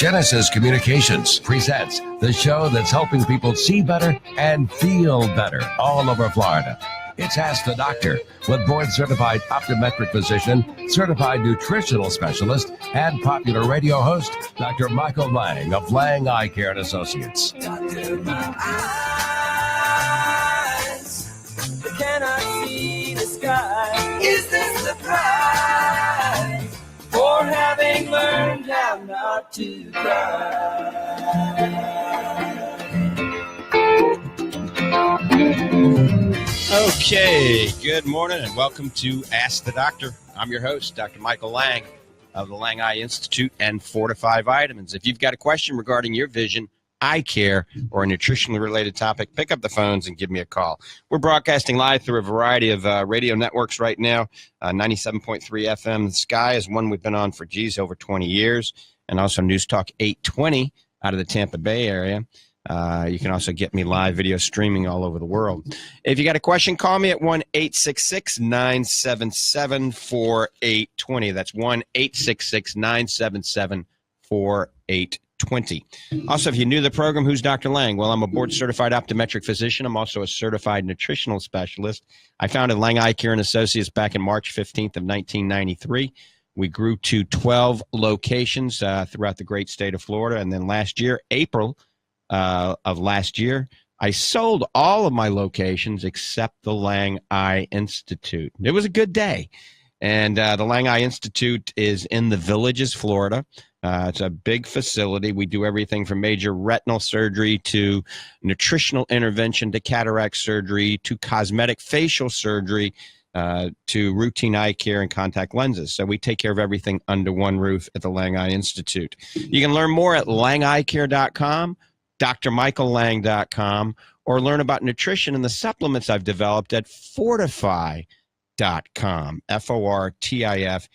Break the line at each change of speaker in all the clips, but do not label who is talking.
Genesis Communications presents the show that's helping people see better and feel better all over Florida. It's Ask the Doctor with board-certified optometric physician, certified nutritional specialist, and popular radio host, Dr. Michael Lange of Lange Eye Care and Associates.
Doctor, my eyes cannot see the sky. Is this the price for having learned how not to cry?
Okay, good morning and welcome to Ask the Doctor. I'm your host, Dr. Michael Lange of the Lange Eye Institute and Fortifeye Vitamins. If you've got a question regarding your vision, eye care, or a nutritionally related topic, pick up the phones and give me a call. We're broadcasting live through a variety of radio networks right now. 97.3 FM. The Sky is one we've been on for, over 20 years. And also News Talk 820 out of the Tampa Bay area. You can also get me live video streaming all over the world. If you got a question, call me at 1-866-977-4820. That's 1-866-977-4820. Also, if you're new to the program, who's Dr. Lange? Well, I'm a board-certified optometric physician. I'm also a certified nutritional specialist. I founded Lange Eye Care and Associates back in March 15th of 1993. We grew to 12 locations throughout the great state of Florida. And then last year, April of last year, I sold all of my locations except the Lange Eye Institute. It was a good day. And the Lange Eye Institute is in the Villages, Florida. It's a big facility. We do everything from major retinal surgery to nutritional intervention to cataract surgery to cosmetic facial surgery to routine eye care and contact lenses. So we take care of everything under one roof at the Lange Eye Institute. You can learn more at langeeyecare.com, drmichaellange.com, or learn about nutrition and the supplements I've developed at Fortifeye.com, Fortifeye.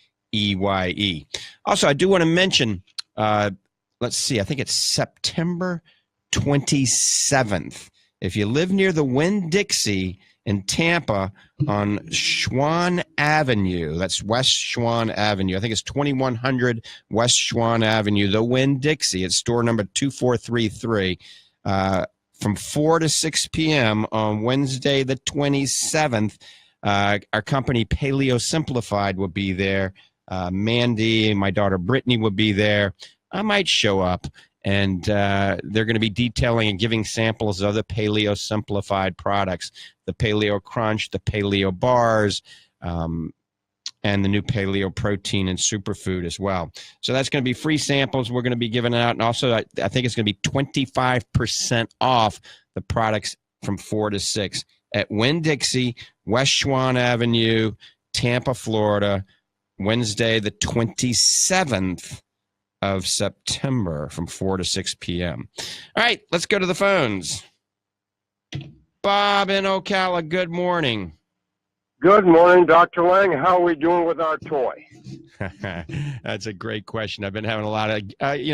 Also, I do want to mention, let's see, I think it's September 27th. If you live near the Winn-Dixie in Tampa on Schwann Avenue, that's West Schwann Avenue. I think it's 2100 West Schwann Avenue, the Winn-Dixie. It's store number 2433. From 4 to 6 p.m. on Wednesday the 27th, our company Paleo Simplified will be there. Mandy and my daughter Brittany will be there. I might show up. And they're going to be detailing and giving samples of the Paleo Simplified products, the Paleo Crunch, the Paleo Bars, and the new Paleo Protein and Superfood as well. So that's going to be free samples we're going to be giving out. And also, I think it's going to be 25% off the products from 4 to 6 at Winn-Dixie, West Schwann Avenue, Tampa, Florida, Wednesday the 27th of September from 4 to 6 p.m. All right, let's go to the phones. Bob in Ocala, good morning.
Good morning, Dr. Lange. How are we doing with our toy?
That's a great question. I've been having a lot of,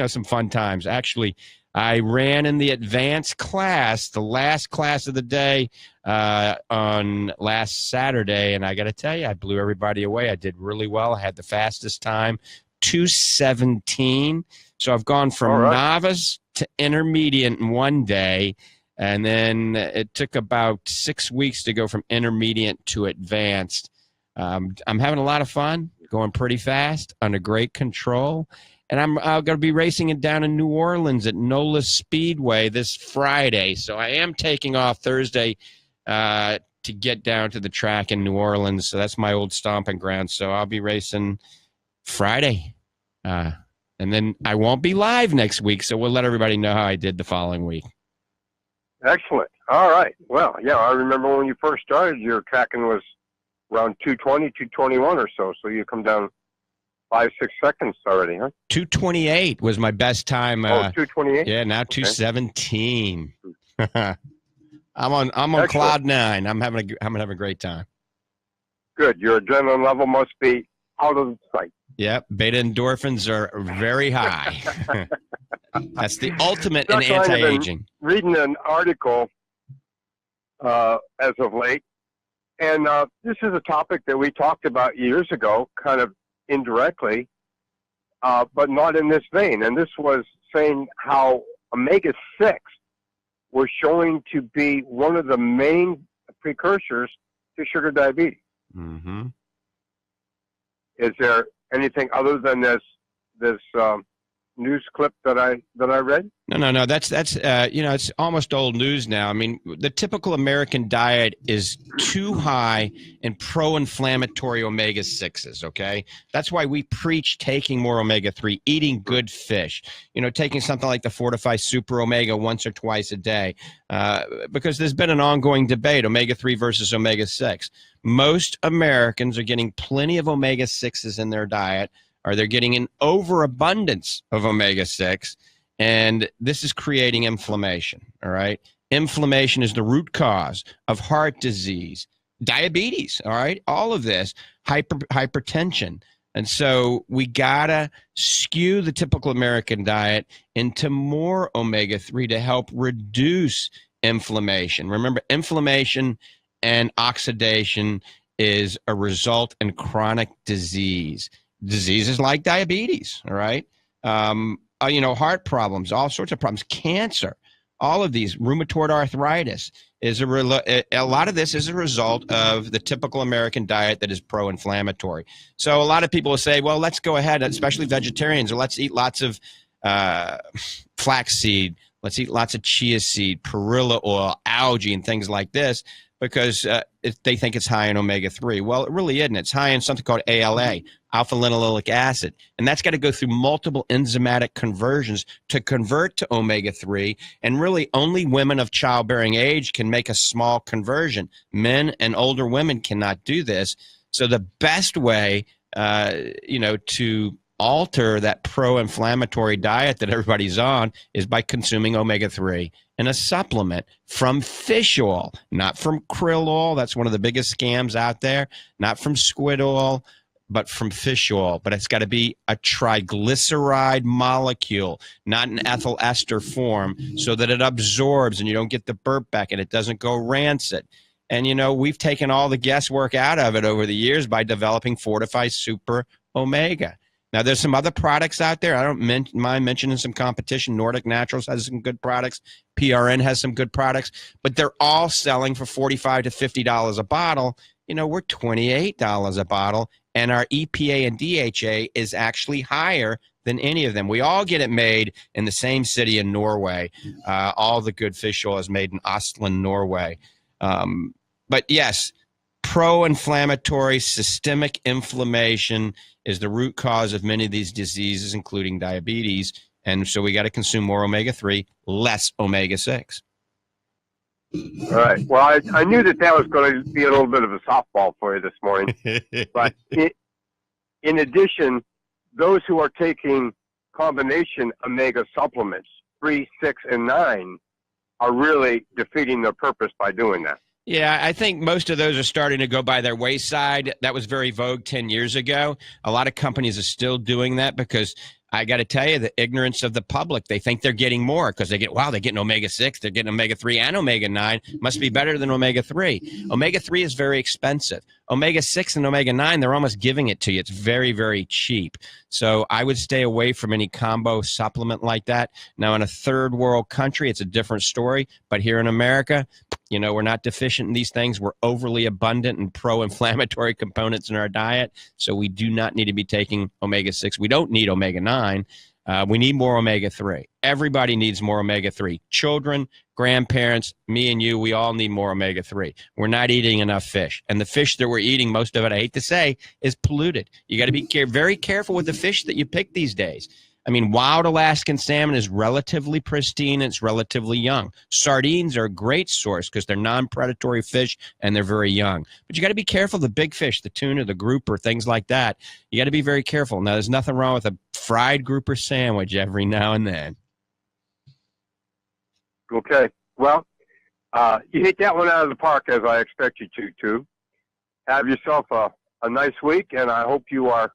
some fun times. Actually, I ran in the advanced class, the last class of the day on last Saturday, and I got to tell you, I blew everybody away. I did really well. I had the fastest time. 2:17. So I've gone from novice to intermediate in one day, and then it took about 6 weeks to go from intermediate to advanced. I'm having a lot of fun, going pretty fast, under great control, and I'm going to be racing it down in New Orleans at NOLA Speedway this Friday. So I am taking off Thursday to get down to the track in New Orleans. So that's my old stomping ground. So I'll be racing Friday. And then I won't be live next week, so we'll let everybody know how I did the following week.
Excellent. All right. Well, yeah, I remember when you first started, your tracking was around 220, 221 or so. So you come down 5-6 seconds already, huh?
228 was my best time.
228?
Yeah, now 217. I'm on
Excellent.
cloud nine. I'm having a great time.
Good. Your adrenaline level must be out of sight.
Yep, beta endorphins are very high. That's the ultimate in
Dr. Lange,
anti-aging.
I've been reading an article as of late, and this is a topic that we talked about years ago, kind of indirectly, but not in this vein. And this was saying how omega-6 was showing to be one of the main precursors to sugar diabetes.
Mm-hmm.
Is there anything other than this news clip that I read?
No. That's it's almost old news now. I mean, the typical American diet is too high in pro-inflammatory omega-6s, okay? That's why we preach taking more omega-3, eating good fish, taking something like the Fortifeye Super Omega once or twice a day, because there's been an ongoing debate, omega-3 versus omega-6. Most Americans are getting plenty of omega-6s in their diet, or they're getting an overabundance of omega-6, and this is creating inflammation, all right? Inflammation is the root cause of heart disease, diabetes, all right? All of this, hypertension. And so we got to skew the typical American diet into more omega-3 to help reduce inflammation. Remember, inflammation and oxidation is a result in chronic disease. Diseases like diabetes, all right? Heart problems, all sorts of problems, cancer, all of these, rheumatoid arthritis, a lot of this is a result of the typical American diet that is pro-inflammatory. So a lot of people will say, well, let's go ahead, especially vegetarians, or let's eat lots of flaxseed, let's eat lots of chia seed, perilla oil, algae, and things like this, because they think it's high in omega-3. Well, it really isn't. It's high in something called ALA, alpha-linoleic acid. And that's got to go through multiple enzymatic conversions to convert to omega-3. And really only women of childbearing age can make a small conversion. Men and older women cannot do this. So the best way, to alter that pro-inflammatory diet that everybody's on is by consuming omega-3 and a supplement from fish oil, not from krill oil. That's one of the biggest scams out there. Not from squid oil, but from fish oil. But it's got to be a triglyceride molecule, not an ethyl ester form, so that it absorbs and you don't get the burp back and it doesn't go rancid. And, we've taken all the guesswork out of it over the years by developing Fortifeye Super Omega. Now, there's some other products out there. I don't mind mentioning some competition. Nordic Naturals has some good products. PRN has some good products. But they're all selling for $45 to $50 a bottle. We're $28 a bottle. And our EPA and DHA is actually higher than any of them. We all get it made in the same city in Norway. All the good fish oil is made in Oslo, Norway. But yes, pro-inflammatory systemic inflammation is the root cause of many of these diseases, including diabetes. And so we got to consume more omega-3, less omega-6.
All right. Well, I knew that was going to be a little bit of a softball for you this morning. But in addition, those who are taking combination omega supplements, 3, 6, and 9, are really defeating their purpose by doing that.
Yeah, I think most of those are starting to go by their wayside. That was very vogue 10 years ago. A lot of companies are still doing that because I got to tell you, the ignorance of the public, they think they're getting more because they're getting omega-6, they're getting omega-3 and omega-9, must be better than omega-3. Omega-3 is very expensive. Omega-6 and omega-9, they're almost giving it to you. It's very, very cheap. So I would stay away from any combo supplement like that. Now, in a third world country, it's a different story. But here in America, we're not deficient in these things. We're overly abundant in pro-inflammatory components in our diet. So we do not need to be taking omega-6. We don't need omega-9. We need more omega-3. Everybody needs more omega-3. Children, grandparents, me and you, we all need more omega-3. We're not eating enough fish. And the fish that we're eating, most of it, I hate to say, is polluted. You got to be very careful with the fish that you pick these days. I mean, wild Alaskan salmon is relatively pristine. It's relatively young. Sardines are a great source because they're non-predatory fish and they're very young. But you got to be careful of the big fish, the tuna, the grouper, things like that. You got to be very careful. Now, there's nothing wrong with a fried grouper sandwich every now and then.
Okay. Well, you hit that one out of the park as I expect you to. Have yourself a nice week, and I hope you are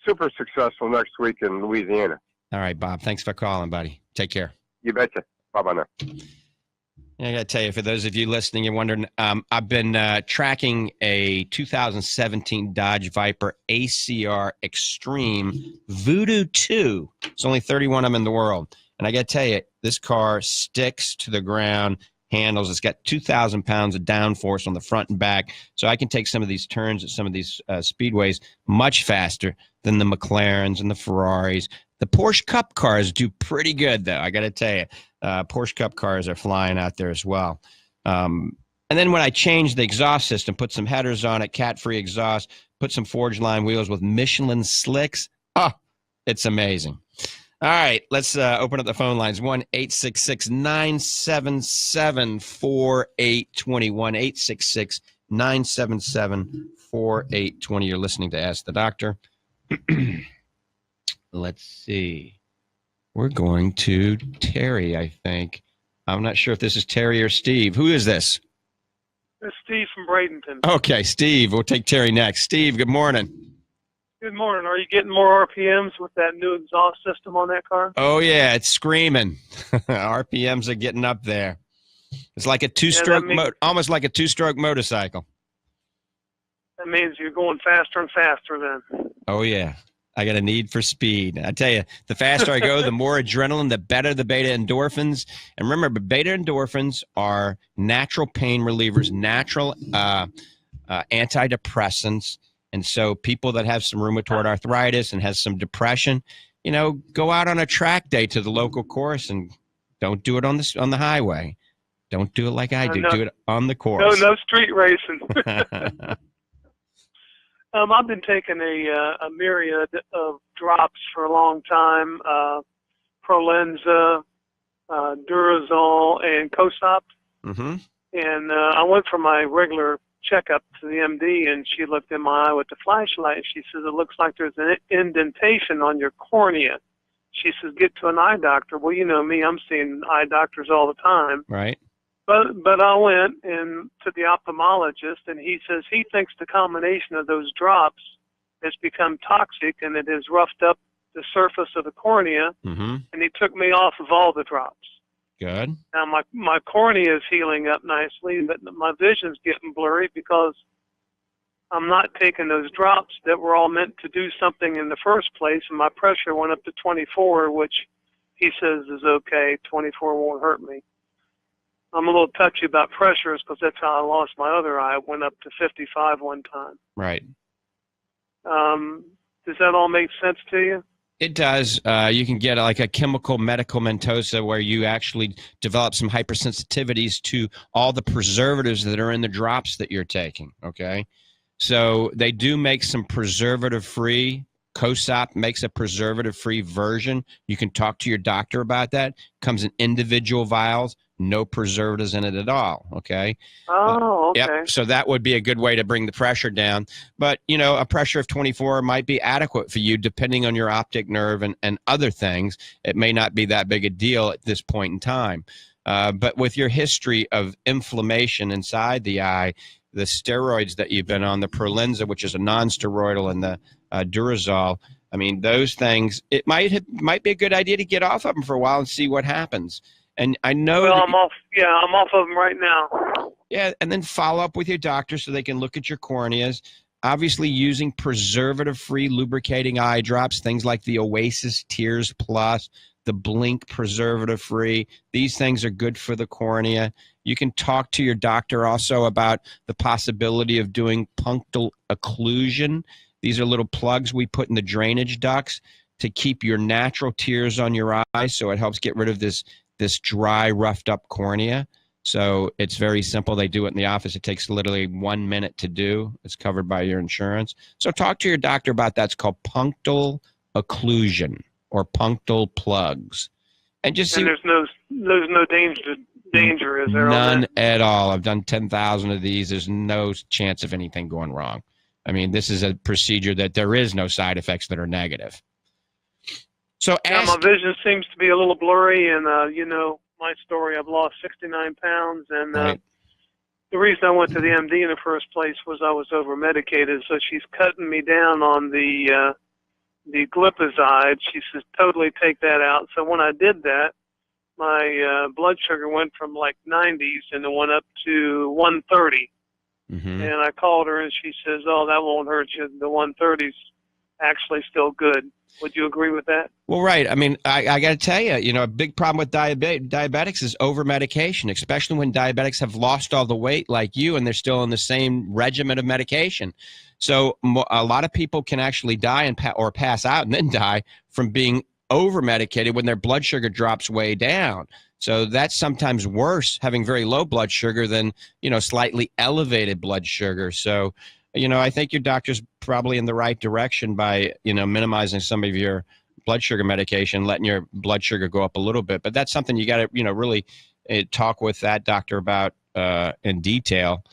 super successful next week in Louisiana.
All right, Bob. Thanks for calling, buddy. Take care.
You betcha. Bye-bye now.
I got to tell you, for those of you listening, you're wondering, I've been tracking a 2017 Dodge Viper ACR Extreme Voodoo 2. There's only 31 of them in the world. And I got to tell you, this car sticks to the ground, handles. It's got 2,000 pounds of downforce on the front and back. So I can take some of these turns at some of these speedways much faster than the McLarens and the Ferraris. The Porsche Cup cars do pretty good, though. I got to tell you, Porsche Cup cars are flying out there as well. And then when I changed the exhaust system, put some headers on it, cat-free exhaust, put some forged line wheels with Michelin slicks. Oh, it's amazing. All right, let's open up the phone lines. 1-866-977-4820. 1-866-977-4820. You're listening to Ask the Doctor. Let's see. We're going to Terry, I think. I'm not sure if this is Terry or Steve. Who is this?
It's Steve from Bradenton.
Okay, Steve. We'll take Terry next. Steve, good morning.
Good morning. Are you getting more RPMs with that new exhaust system on that car?
Oh, yeah, it's screaming. RPMs are getting up there. It's like a two-stroke, almost like a two-stroke motorcycle.
That means you're going faster and faster then.
Oh, yeah. I got a need for speed. I tell you, the faster I go, the more adrenaline, the better the beta endorphins. And remember, beta endorphins are natural pain relievers, natural antidepressants. And so people that have some rheumatoid arthritis and has some depression, go out on a track day to the local course and don't do it on the highway. Don't do it like I do.
No,
do it on the course.
No street racing. I've been taking a myriad of drops for a long time, Prolenza, Durezol, and Cosop.
Mm-hmm.
And I went for my regular checkup to the MD, and she looked in my eye with the flashlight. She says, it looks like there's an indentation on your cornea. She says, get to an eye doctor. Well, you know me, I'm seeing eye doctors all the time.
Right.
But I went to the ophthalmologist, and he says he thinks the combination of those drops has become toxic, and it has roughed up the surface of the cornea,
mm-hmm.
and he took me off of all the drops.
Good.
Now, my cornea is healing up nicely, but my vision's getting blurry because I'm not taking those drops that were all meant to do something in the first place, and my pressure went up to 24, which he says is okay. 24 won't hurt me. I'm a little touchy about pressures because that's how I lost my other eye. It went up to 55 one time.
Right.
Does that all make sense to you?
It does. You can get like a chemical medicamentosa where you actually develop some hypersensitivities to all the preservatives that are in the drops that you're taking, okay? So they do make some preservative-free. COSOP makes a preservative-free version. You can talk to your doctor about that. Comes in individual vials, no preservatives in it at all, okay?
Oh, okay.
Yep. So that would be a good way to bring the pressure down. But, a pressure of 24 might be adequate for you depending on your optic nerve and other things. It may not be that big a deal at this point in time. But with your history of inflammation inside the eye, the steroids that you've been on, the Prolenza, which is a non-steroidal, and the Durezol, I mean, those things, it might be a good idea to get off of them for a while and see what happens. And I know
I'm off. Yeah, I'm off of them right now.
Yeah, and then follow up with your doctor so they can look at your corneas. Obviously, using preservative-free lubricating eye drops, things like the Oasis Tears Plus, the Blink preservative-free. These things are good for the cornea. You can talk to your doctor also about the possibility of doing punctal occlusion. These are little plugs we put in the drainage ducts to keep your natural tears on your eyes, so it helps get rid of this dry, roughed up cornea. So it's very simple. They do it in the office. It takes literally 1 minute to do. It's covered by your insurance. So talk to your doctor about that. It's called punctal occlusion or punctal plugs. And just see.
And there's no danger, is there?
None at all. I've done 10,000 of these. There's no chance of anything going wrong. I mean, this is a procedure that there is no side effects that are negative. So
my vision seems to be a little blurry, and my story, I've lost 69 pounds, and
right.
The reason I went to the MD in the first place was I was over-medicated, so she's cutting me down on the glipizide. She says, totally take that out. So when I did that, my blood sugar went from like 90s and it went up to 130.
Mm-hmm.
And I called her and she says, "Oh, that won't hurt you. The 130's actually still good." Would you agree with that?
Well, right. I mean, I got to tell you, a big problem with diabetics is over-medication, especially when diabetics have lost all the weight like you and they're still on the same regimen of medication. So a lot of people can actually die or pass out and then die from being over-medicated when their blood sugar drops way down. So that's sometimes worse, having very low blood sugar than, slightly elevated blood sugar. So, I think your doctor's probably in the right direction by, minimizing some of your blood sugar medication, letting your blood sugar go up a little bit. But that's something you got to, really talk with that doctor about in detail.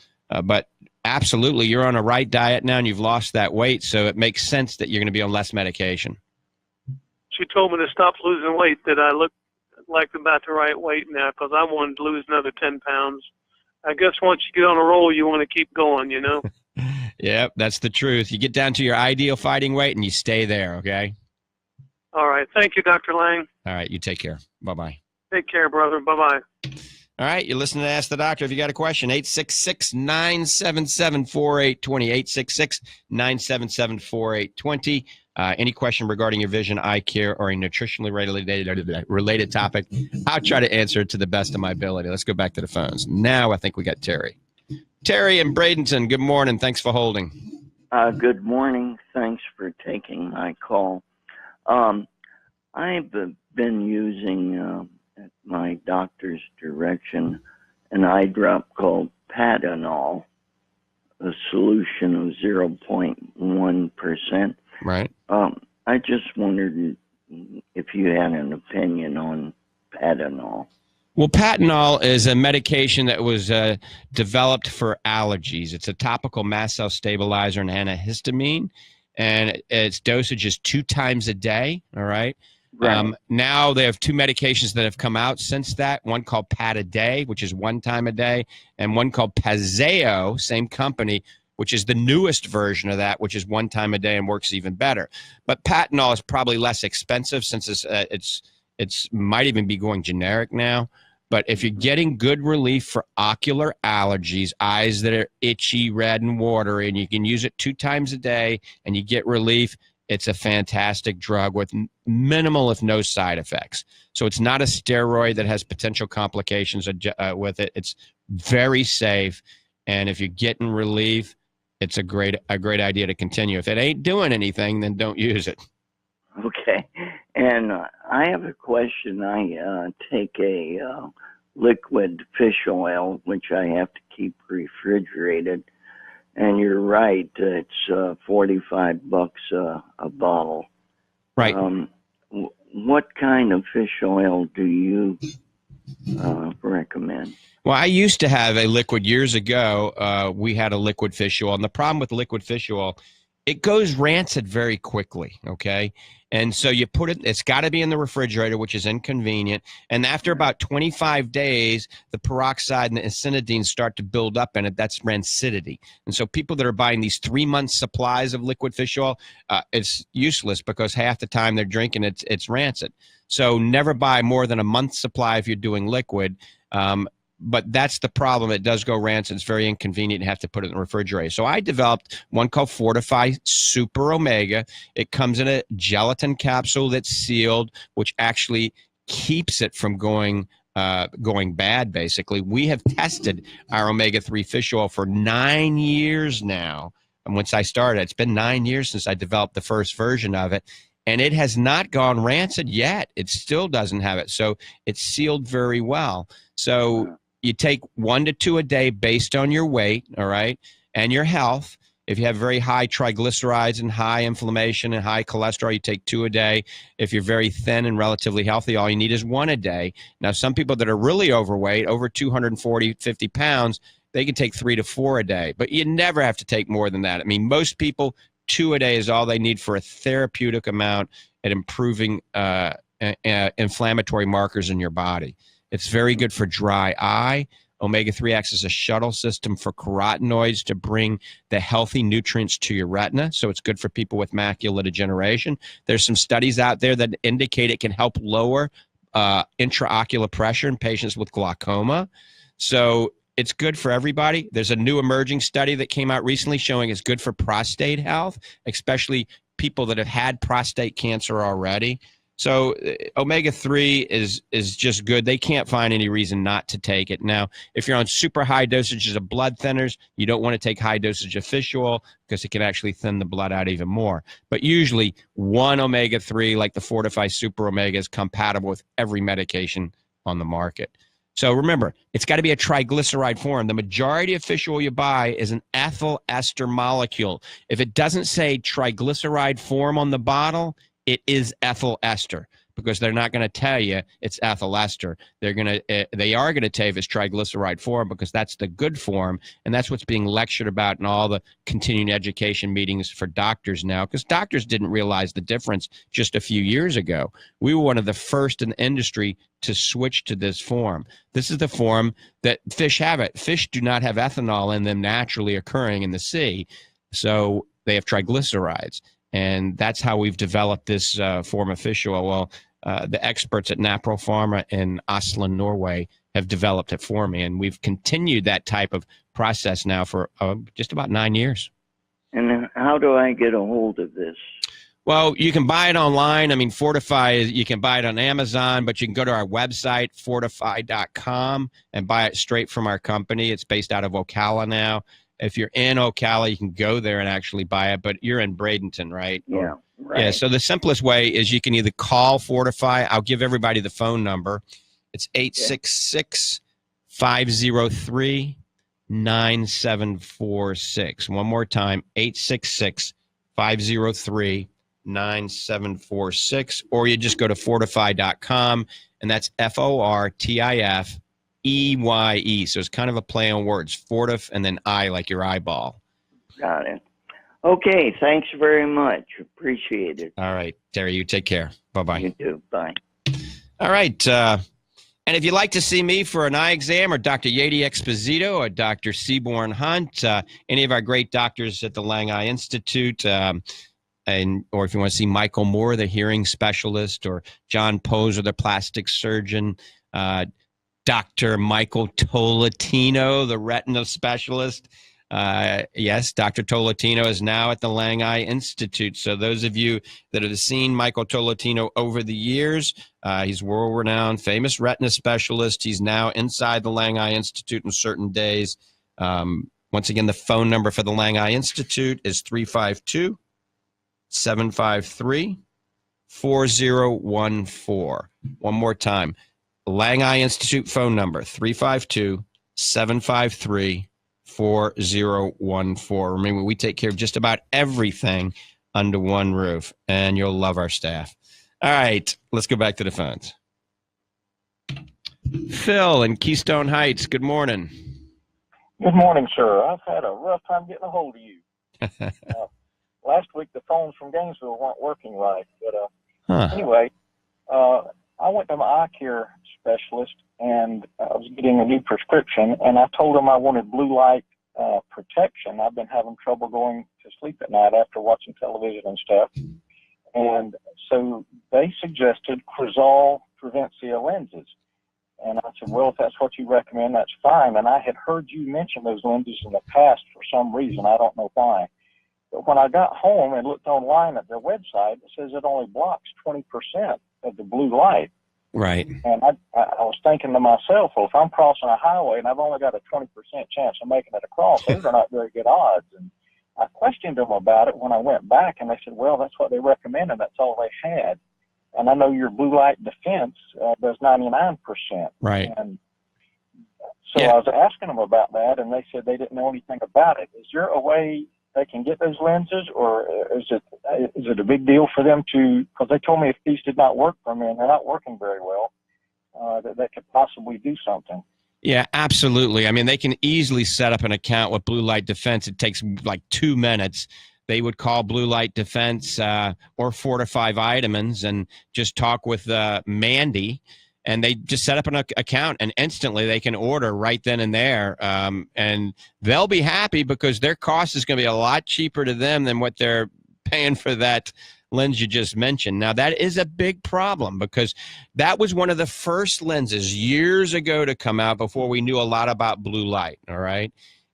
But absolutely, you're on a right diet now and you've lost that weight. So it makes sense that you're going to be on less medication.
She told me to stop losing weight, that I look like about the right weight now, because I wanted to lose another 10 pounds. I guess once you get on a roll, you want to keep going,
Yep, that's the truth. You get down to your ideal fighting weight and you stay there, okay?
All right. Thank you, Dr. Lange.
All right, you take care. Bye-bye.
Take care, brother. Bye-bye.
All right, you're listening to Ask the Doctor. If you got a question, 866-977-4820, 866-977-4820. Any question regarding your vision, eye care, or a nutritionally related topic, I'll try to answer it to the best of my ability. Let's go back to the phones. Now I think we got Terry. Terry in Bradenton, good morning. Thanks for holding.
Good morning. Thanks for taking my call. I've been using, at my doctor's direction, an eye drop called Patanol, a solution of 0.1%.
Right.
I just wondered if you had an opinion on Patanol.
Well, Patanol is a medication that was developed for allergies. It's a topical mast cell stabilizer and antihistamine, and its dosage is 2 times a day, all right?
Right.
Now they have 2 medications that have come out since that, one called Pat-A-Day, which is 1 time a day, and one called Pazeo, same company, which is the newest version of that, which is 1 time a day and works even better. But Patanol is probably less expensive since it's might even be going generic now. But if you're getting good relief for ocular allergies, eyes that are itchy, red, and watery, and you can use it 2 times a day and you get relief, it's a fantastic drug with minimal, if no, side effects. So it's not a steroid that has potential complications with it. It's very safe. And if you're getting relief, it's a great idea to continue. If it ain't doing anything, then don't use it.
Okay. And I have a question. I take a liquid fish oil, which I have to keep refrigerated. And you're right, it's $45 a bottle.
Right.
What kind of fish oil do you recommend?
Well, I used to have a liquid years ago. We had a liquid fish oil. And the problem with liquid fish oil, it goes rancid very quickly, okay? And so you put it, it's got to be in the refrigerator, which is inconvenient. And after about 25 days, the peroxide and the acidity start to build up in it. That's rancidity. And so people that are buying these 3-month supplies of liquid fish oil, it's useless because half the time they're drinking it's rancid. So never buy more than a month's supply if you're doing liquid. But that's the problem. It does go rancid. It's very inconvenient and have to put it in the refrigerator. So I developed one called Fortifeye Super Omega. It comes in a gelatin capsule that's sealed, which actually keeps it from going bad, basically. We have tested our omega-3 fish oil for 9 years now. And once I started, it's been 9 years since I developed the first version of it. And it has not gone rancid yet. It still doesn't have it. So it's sealed very well. So you take 1 to 2 a day based on your weight, all right, and your health. If you have very high triglycerides and high inflammation and high cholesterol, you take 2 a day. If you're very thin and relatively healthy, all you need is 1 a day. Now, some people that are really overweight, over 240, 50 pounds, they can take 3 to 4 a day. But you never have to take more than that. I mean, most people, 2 a day is all they need for a therapeutic amount at improving inflammatory markers in your body. It's very good for dry eye. Omega-3 acts as a shuttle system for carotenoids to bring the healthy nutrients to your retina. So it's good for people with macular degeneration. There's some studies out there that indicate it can help lower intraocular pressure in patients with glaucoma. So it's good for everybody. There's a new emerging study that came out recently showing it's good for prostate health, especially people that have had prostate cancer already. So omega-3 is just good. They can't find any reason not to take it. Now, if you're on super high dosages of blood thinners, you don't want to take high dosage of fish oil because it can actually thin the blood out even more. But usually one omega-3, like the Fortifeye Super Omega, is compatible with every medication on the market. So remember, it's got to be a triglyceride form. The majority of fish oil you buy is an ethyl ester molecule. If it doesn't say triglyceride form on the bottle, it is ethyl ester, because they're not going to tell you it's ethyl ester. They are going to tell you if it's triglyceride form, because that's the good form, and that's what's being lectured about in all the continuing education meetings for doctors now, because doctors didn't realize the difference just a few years ago. We were one of the first in the industry to switch to this form. This is the form that fish have it. Fish do not have ethanol in them naturally occurring in the sea, so they have triglycerides. And that's how we've developed this form of fish oil. Well, the experts at Napro Pharma in Oslo, Norway, have developed it for me. And we've continued that type of process now for just about 9 years.
And how do I get a hold of this?
Well, you can buy it online. I mean, Fortifeye, you can buy it on Amazon, but you can go to our website, fortifeye.com, and buy it straight from our company. It's based out of Ocala now. If you're in Ocala, you can go there and actually buy it, but you're in Bradenton, right?
Yeah, right.
Yeah, so the simplest way is you can either call Fortifeye. I'll give everybody the phone number. It's 866-503-9746. One more time, 866-503-9746. Or you just go to fortifeye.com, and that's FORTIFEYE. So it's kind of a play on words, fortif and then I, like your eyeball.
Got it. Okay, thanks very much. Appreciate it.
All right, Terry, you take care. Bye-bye.
You too. Bye.
All right. And if you'd like to see me for an eye exam, or Dr. Yadi Exposito, or Dr. Seaborn Hunt, any of our great doctors at the Lange Eye Institute, or if you want to see Michael Moore, the hearing specialist, or John Poser, the plastic surgeon, Dr. Michael Tolentino, the retina specialist. Yes, Dr. Tolentino is now at the Lange Eye Institute. So those of you that have seen Michael Tolentino over the years, he's world-renowned, famous retina specialist. He's now inside the Lange Eye Institute on certain days. Once again, the phone number for the Lange Eye Institute is 352-753-4014. One more time. Lange Eye Institute phone number, 352-753-4014. Remember, we take care of just about everything under one roof, and you'll love our staff. All right, let's go back to the phones. Phil in Keystone Heights, good morning.
Good morning, sir. I've had a rough time getting a hold of you. Last week, the phones from Gainesville weren't working right. But anyway, I went to my eye care specialist, and I was getting a new prescription, and I told him I wanted blue light protection. I've been having trouble going to sleep at night after watching television and stuff. And so they suggested Crizal Prevencia lenses. And I said, well, if that's what you recommend, that's fine. And I had heard you mention those lenses in the past for some reason. I don't know why. But when I got home and looked online at their website, it says it only blocks 20% of the blue light.
Right.
And I was thinking to myself, well, if I'm crossing a highway and I've only got a 20% chance of making it across, those are not very good odds. And I questioned them about it when I went back, and they said, well, that's what they recommended. That's all they had. And I know your blue light defense does 99%.
Right.
And so I was asking them about that, and they said they didn't know anything about it. Is there a way they can get those lenses, or is it a big deal for them to, because they told me if these did not work for me, and they're not working very well, that they could possibly do something?
Yeah, absolutely. I mean, they can easily set up an account with Blue Light Defense. It takes like 2 minutes. They would call Blue Light Defense or Fortifeye Vitamins and just talk with Mandy, and they just set up an account, and instantly they can order right then and there. And they'll be happy because their cost is going to be a lot cheaper to them than what they're paying for that lens you just mentioned. Now, that is a big problem because that was one of the first lenses years ago to come out before we knew a lot about blue light, all right?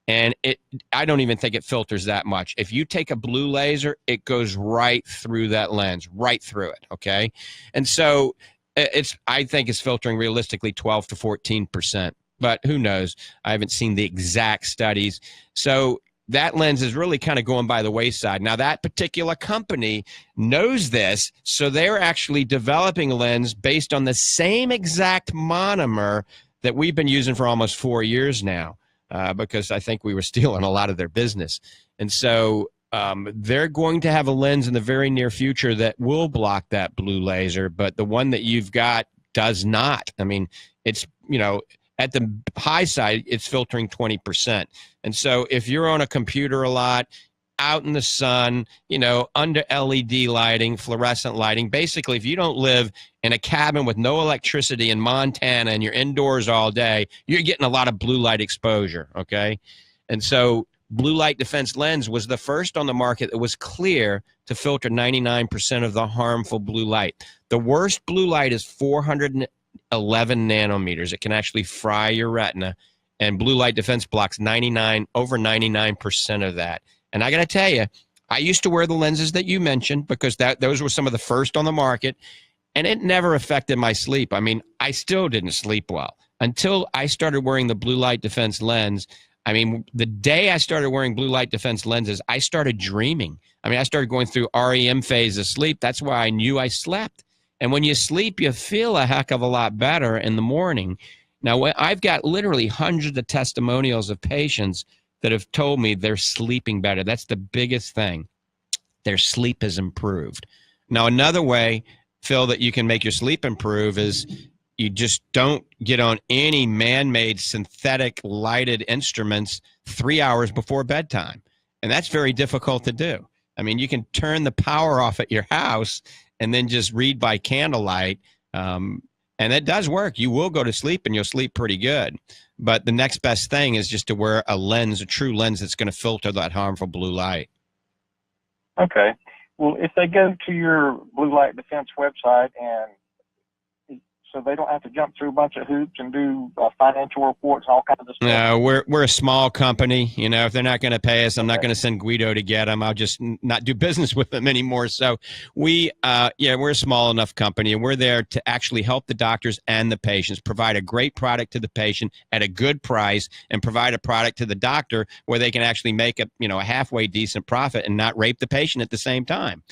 And I don't even think it filters that much. If you take a blue laser, it goes right through that lens, right through it, okay? And so I think it's filtering realistically 12 to 14%, but who knows? I haven't seen the exact studies. So that lens is really kind of going by the wayside. Now, that particular company knows this, so they're actually developing a lens based on the same exact monomer that we've been using for almost 4 years now, because I think we were stealing a lot of their business. And so they're going to have a lens in the very near future that will block that blue laser, but the one that you've got does not. I mean, it's, at the high side, it's filtering 20%. And so if you're on a computer a lot, out in the sun, under LED lighting, fluorescent lighting, basically, if you don't live in a cabin with no electricity in Montana and you're indoors all day, you're getting a lot of blue light exposure, okay? And so blue light defense lens was the first on the market that was clear to filter 99% of the harmful blue light. The worst blue light is 411 nanometers. It can actually fry your retina, and blue light defense blocks over 99% of that. And I got to tell you, I used to wear the lenses that you mentioned because those were some of the first on the market, and it never affected my sleep. I mean, I still didn't sleep well until I started wearing the blue light defense lens. I mean, the day I started wearing blue light defense lenses, I started dreaming. I mean, I started going through REM phase of sleep. That's why I knew I slept. And when you sleep, you feel a heck of a lot better in the morning. Now, I've got literally hundreds of testimonials of patients that have told me they're sleeping better. That's the biggest thing. Their sleep has improved. Now, another way, Phil, that you can make your sleep improve is you just don't get on any man-made synthetic lighted instruments 3 hours before bedtime. And that's very difficult to do. I mean, you can turn the power off at your house and then just read by candlelight. And it does work. You will go to sleep and you'll sleep pretty good. But the next best thing is just to wear a lens, a true lens that's going to filter that harmful blue light.
Okay. Well, if they go to your Blue Light Defense website, and so they don't have to jump through a bunch of hoops and do financial reports and all kinds of stuff.
No, we're a small company. If they're not going to pay us, I'm not going to send Guido to get them. I'll just not do business with them anymore. So we're a small enough company, and we're there to actually help the doctors and the patients, provide a great product to the patient at a good price, and provide a product to the doctor where they can actually make a halfway decent profit and not rape the patient at the same time.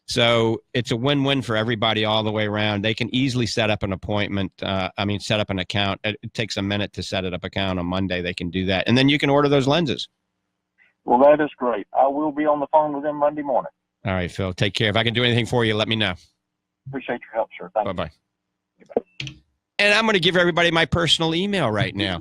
So it's a win-win for everybody all the way around. They can easily set up an appointment. Set up an account. It takes a minute to set it up account on Monday. They can do that. And then you can order those lenses.
Well, that is great. I will be on the phone with them Monday morning.
All right, Phil. Take care. If I can do anything for you, let me know.
Appreciate your help, sir. Thank you.
Bye-bye. And I'm going to give everybody my personal email right now.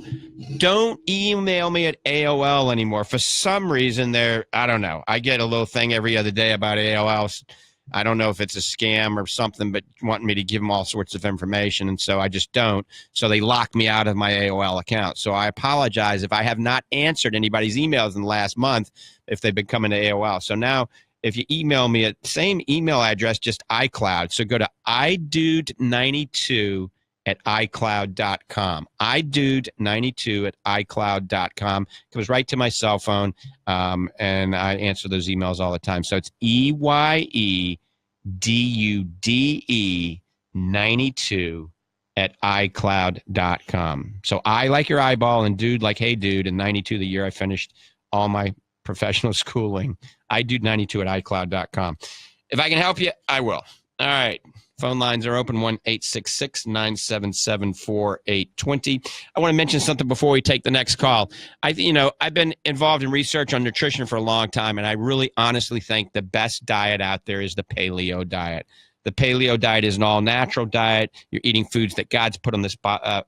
Don't email me at AOL anymore. For some reason, I don't know. I get a little thing every other day about AOL. I don't know if it's a scam or something, but wanting me to give them all sorts of information, and so I just don't. So they lock me out of my AOL account. So I apologize if I have not answered anybody's emails in the last month if they've been coming to AOL. So now if you email me at the same email address, just iCloud. So go to idude92 at iCloud.com. idude92 at iCloud.com. Comes right to my cell phone, and I answer those emails all the time. So it's EYEDUDE 92 at iCloud.com. So I like your eyeball, and dude like hey dude, and 92 the year I finished all my professional schooling. idude92 at iCloud.com. If I can help you, I will. All right. Phone lines are open, 1-866-977-4820. I want to mention something before we take the next call. I've been involved in research on nutrition for a long time, and I really honestly think the best diet out there is the paleo diet. The paleo diet is an all-natural diet. You're eating foods that God's put on this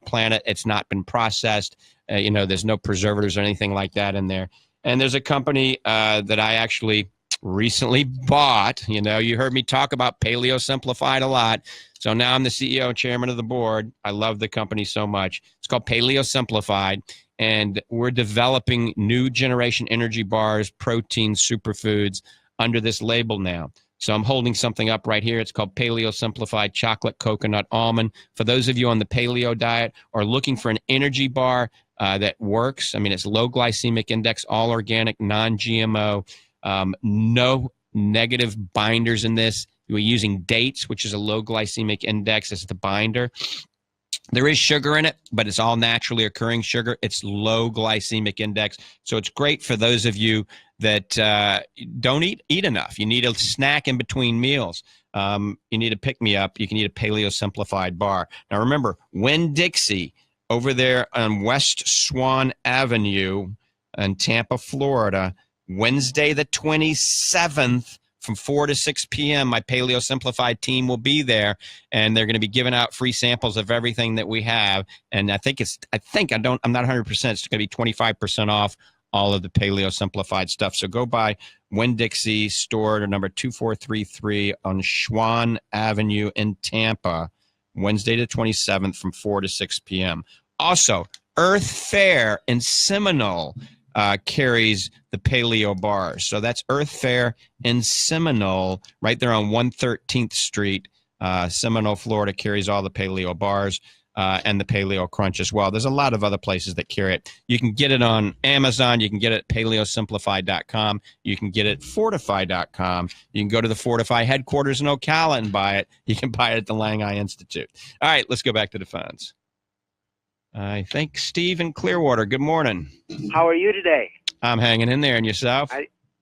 planet. It's not been processed. There's no preservatives or anything like that in there. And there's a company that I actually recently bought. You heard me talk about Paleo Simplified a lot. So now I'm the CEO and chairman of the board. I love the company so much. It's called Paleo Simplified, and we're developing new generation energy bars, protein, superfoods under this label now. So I'm holding something up right here. It's called Paleo Simplified Chocolate Coconut Almond. For those of you on the paleo diet or looking for an energy bar that works, I mean, it's low glycemic index, all organic, non-GMO, no negative binders in this. We're using dates, which is a low glycemic index as the binder. There is sugar in it, but it's all naturally occurring sugar. It's low glycemic index. So it's great for those of you that don't eat enough. You need a snack in between meals. You need a pick-me-up. You can eat a Paleo Simplified bar. Now remember, Winn-Dixie over there on West Swan Avenue in Tampa, Florida, Wednesday the 27th, from 4 to 6 p.m., my Paleo Simplified team will be there, and they're going to be giving out free samples of everything that we have. And I'm not 100%. It's going to be 25% off all of the Paleo Simplified stuff. So go by Winn-Dixie store number 2433 on Schwann Avenue in Tampa, Wednesday the 27th from 4 to 6 p.m. Also, Earth Fare in Seminole carries the paleo bars. So that's Earth Fare in Seminole, right there on 113th Street. Seminole, Florida carries all the paleo bars and the paleo crunch as well. There's a lot of other places that carry it. You can get it on Amazon. You can get it at paleosimplified.com. You can get it at fortifeye.com. You can go to the Fortifeye headquarters in Ocala and buy it. You can buy it at the Lange Institute. All right, let's go back to the phones. I think Steve in Clearwater. Good morning.
How are you today?
I'm hanging in there. And yourself?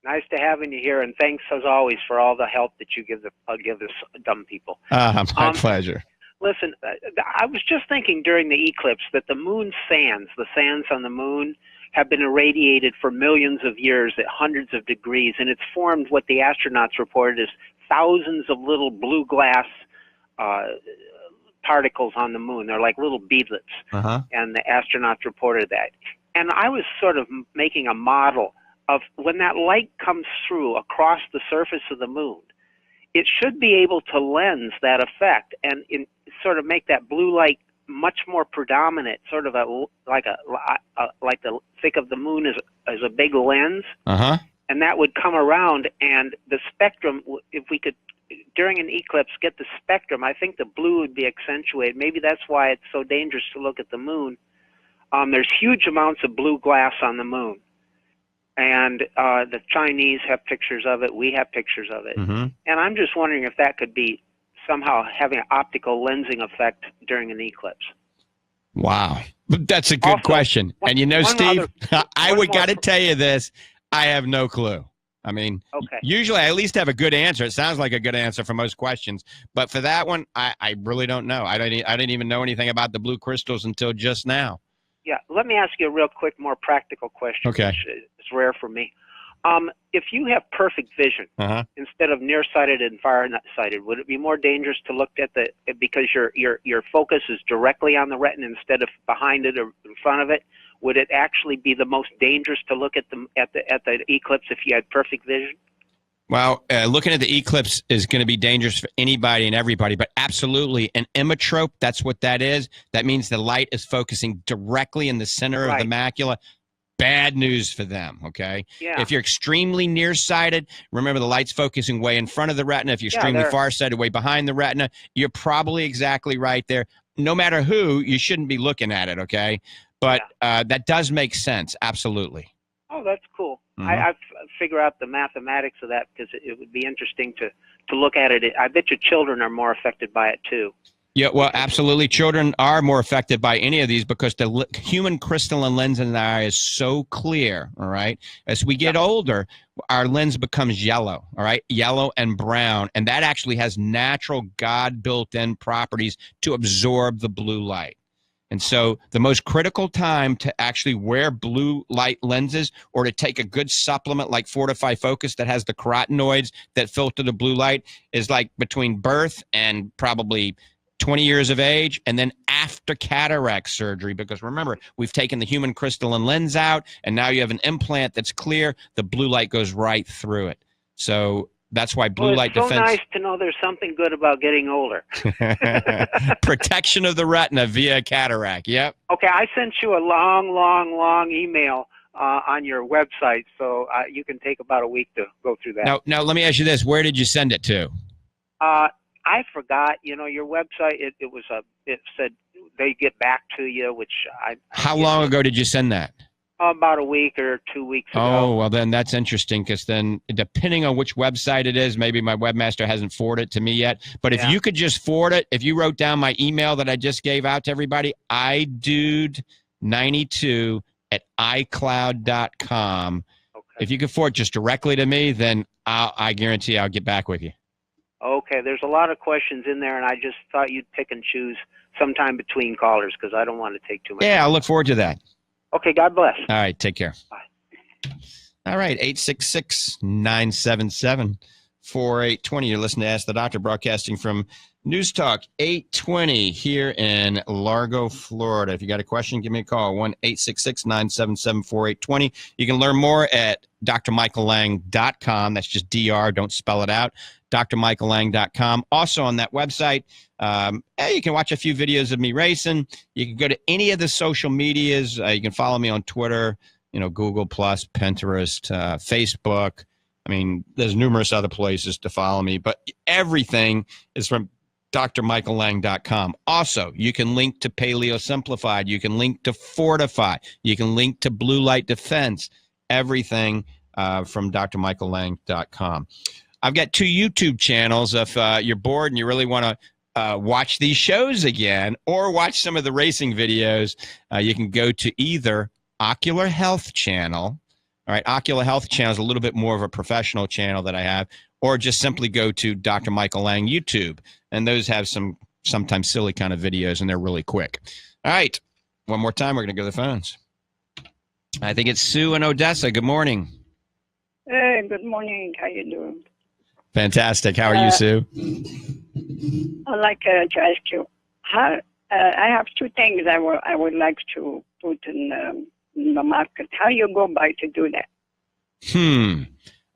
Nice to having you here, and thanks as always for all the help that you give us dumb people.
My pleasure.
Listen, I was just thinking during the eclipse that the moon sands, the sands on the moon, have been irradiated for millions of years at hundreds of degrees, and it's formed what the astronauts reported as thousands of little blue glass particles on the moon. They're like little beadlets, and the astronauts reported that. And I was sort of making a model of when that light comes through across the surface of the moon, it should be able to lens that effect and sort of make that blue light much more predominant, sort of like the thick of the moon is a big lens, and that would come around, and the spectrum, if we could during an eclipse get the spectrum, I think the blue would be accentuated. Maybe that's why it's so dangerous to look at the moon. There's huge amounts of blue glass on the moon, and the Chinese have pictures of it. We have pictures of it, and I'm just wondering if that could be somehow having an optical lensing effect during an eclipse.
Wow, that's a good question. And you know, Steve, I would got to tell you this. I have no clue. I mean, usually I at least have a good answer. It sounds like a good answer for most questions. But for that one, I really don't know. I didn't even know anything about the blue crystals until just now.
Yeah. Let me ask you a real quick, more practical question, which is rare for me. If you have perfect vision instead of nearsighted and farsighted, would it be more dangerous to look at because your focus is directly on the retina instead of behind it or in front of it? Would it actually be the most dangerous to look at the eclipse if you had perfect vision?
Well, looking at the eclipse is going to be dangerous for anybody and everybody, but absolutely an emmetrope, that's what that is. That means the light is focusing directly in the center of the macula. Bad news for them, okay?
Yeah.
If you're extremely nearsighted, remember the light's focusing way in front of the retina. If you're extremely farsighted, way behind the retina, you're probably exactly right there. No matter who, you shouldn't be looking at it, okay? But that does make sense, absolutely.
Oh, that's cool. I figure out the mathematics of that because it would be interesting to look at it. I bet your children are more affected by it too.
Yeah, well, absolutely. Children are more affected by any of these because the human crystalline lens in the eye is so clear, all right? As we get older, our lens becomes yellow, all right? Yellow and brown, and that actually has natural God built-in properties to absorb the blue light. And so the most critical time to actually wear blue light lenses or to take a good supplement like Fortifeye Focus that has the carotenoids that filter the blue light is like between birth and probably 20 years of age, and then after cataract surgery, because remember, we've taken the human crystalline lens out, and now you have an implant that's clear. The blue light goes right through it. So that's why blue light defense.
It's so nice to know there's something good about getting older.
Protection of the retina via cataract. Yep.
Okay, I sent you a long email on your website, so you can take about a week to go through that.
Now, let me ask you this: where did you send it to?
I forgot. Your website. It said they get back to you, which
How long ago did you send that?
About a week or 2 weeks ago.
Oh, well, then that's interesting, because then depending on which website it is, maybe my webmaster hasn't forwarded it to me yet. But if you could just forward it, if you wrote down my email that I just gave out to everybody, idude92@icloud.com. Okay. If you could forward just directly to me, then I guarantee I'll get back with you.
Okay, there's a lot of questions in there, and I just thought you'd pick and choose sometime between callers, because I don't want to take too much time.
I'll look forward to that.
Okay, God bless.
All right, take care.
Bye.
All right, 866-977-4820. You're listening to Ask the Doctor, broadcasting from News Talk 820 here in Largo, Florida. If you got a question, give me a call, 1-866-977-4820. You can learn more at drmichaellange.com. That's just DR, don't spell it out. drmichaellange.com. Also on that website, you can watch a few videos of me racing. You can go to any of the social medias. You can follow me on Twitter, Google+, Pinterest, Facebook. I mean, there's numerous other places to follow me, but everything is from drmichaellange.com. Also, you can link to Paleo Simplified. You can link to Fortifeye. You can link to Blue Light Defense. Everything from drmichaellange.com. I've got 2 YouTube channels. If you're bored and you really want to watch these shows again or watch some of the racing videos, you can go to either Ocular Health channel. All right, Ocular Health channel is a little bit more of a professional channel that I have, or just simply go to Dr. Michael Lange YouTube, and those have some sometimes silly kind of videos, and they're really quick. All right, one more time, we're going to go to the phones. I think it's Sue in Odessa. Good morning.
Hey, good morning. How you doing?
Fantastic. How are you, Sue?
I'd like to ask you, I have 2 things I would like to put in the market. How you go by to do that?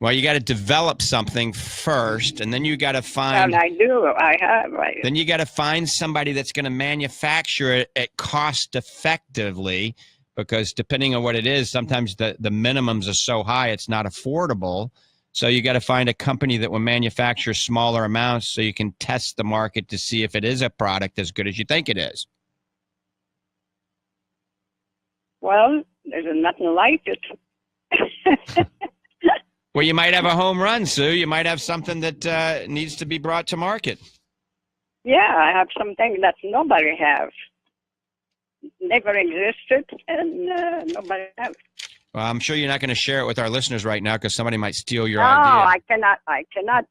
Well, you got to develop something first, and then you got to find.
And I do. I have.
Then you got to find somebody that's going to manufacture it at cost effectively, because depending on what it is, sometimes the minimums are so high it's not affordable. So you got to find a company that will manufacture smaller amounts so you can test the market to see if it is a product as good as you think it is.
Well, there's nothing like it.
Well, you might have a home run, Sue. You might have something that needs to be brought to market.
Yeah, I have something that nobody has. Never existed, and nobody has.
Well, I'm sure you're not going to share it with our listeners right now, because somebody might steal your
idea.
No,
I cannot.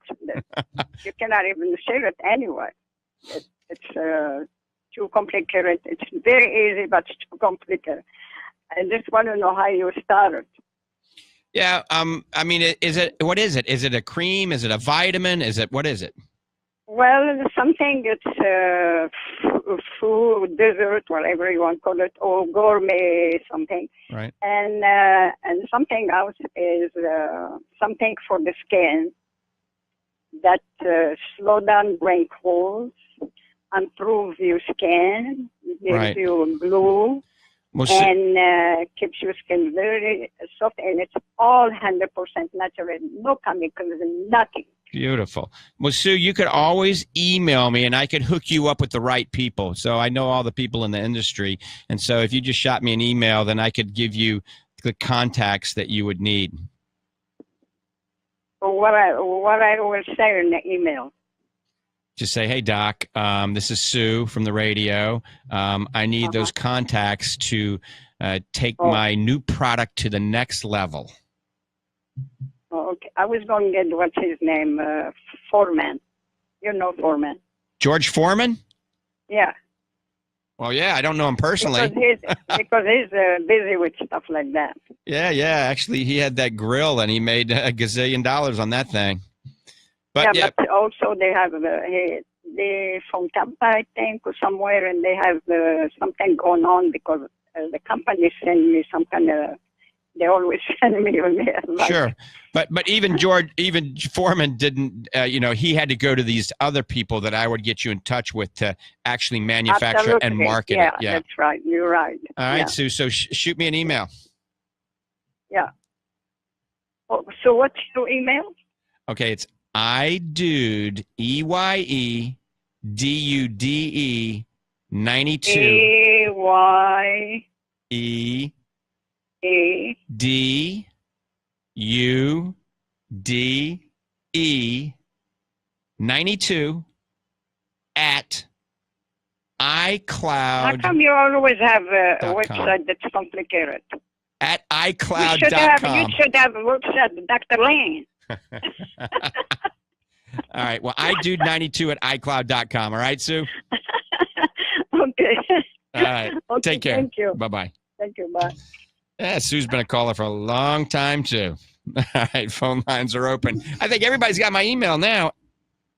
You cannot even share it anyway. It's too complicated. It's very easy, but it's too complicated. I just want to know how you started.
Yeah, I mean, what is it? Is it a cream? Is it a vitamin? What is it?
Well, something it's food, dessert, whatever you want to call it, or gourmet something.
Right.
And something else is something for the skin that slow down wrinkles, improve your skin, gives you glue, and keeps your skin very soft. And it's all 100% natural, no chemicals, nothing.
Beautiful. Well, Sue, you could always email me, and I could hook you up with the right people. So I know all the people in the industry. And so if you just shot me an email, then I could give you the contacts that you would need.
What I will say in the email.
Just say, hey, Doc, this is Sue from the radio. I need those contacts to take my new product to the next level.
Okay, I was going to get, what's his name, Foreman. You know Foreman.
George Foreman?
Yeah.
Well, yeah, I don't know him personally.
Because he's busy with stuff like that.
Yeah. Actually, he had that grill, and he made $1 gazillion on that thing. But
also they have they from Tampa, I think, or somewhere, and they have something going on because the company send me some kind of. They always send me a mail.
Sure, but even Foreman didn't. He had to go to these other people that I would get you in touch with to actually manufacture and market it. Yeah,
that's right. You're right.
All right, Sue. So shoot me an email.
Yeah. Oh, so what's your email?
Okay, it's iDude, EYEDUDE 92 EYEDUDE 92 at iCloud.
How come you always have a website that's complicated?
At iCloud.com.
You should have a website, Dr. Lange.
All right. Well, iDude92 at iCloud.com. All right, Sue?
Okay.
All right.
Okay,
Take care.
Thank you.
Bye-bye.
Thank you. Bye.
Yeah, Sue's been a caller for a long time, too. All right. Phone lines are open. I think everybody's got my email now.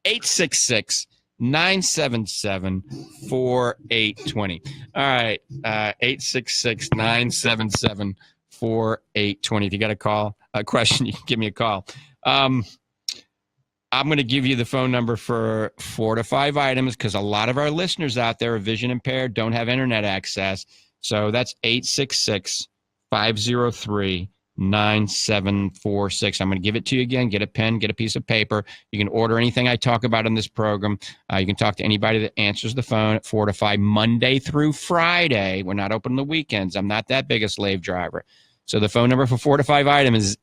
866-977-4820. All right. 866-977-4820. If you got a question, you can give me a call. I'm going to give you the phone number for Fortifeye vitamins because a lot of our listeners out there are vision impaired, don't have internet access. So that's 866-503-9746. I'm going to give it to you again. Get a pen, get a piece of paper. You can order anything I talk about in this program. You can talk to anybody that answers the phone at Fortifeye Monday through Friday. We're not open on the weekends. I'm not that big a slave driver. So the phone number for Fortifeye vitamins is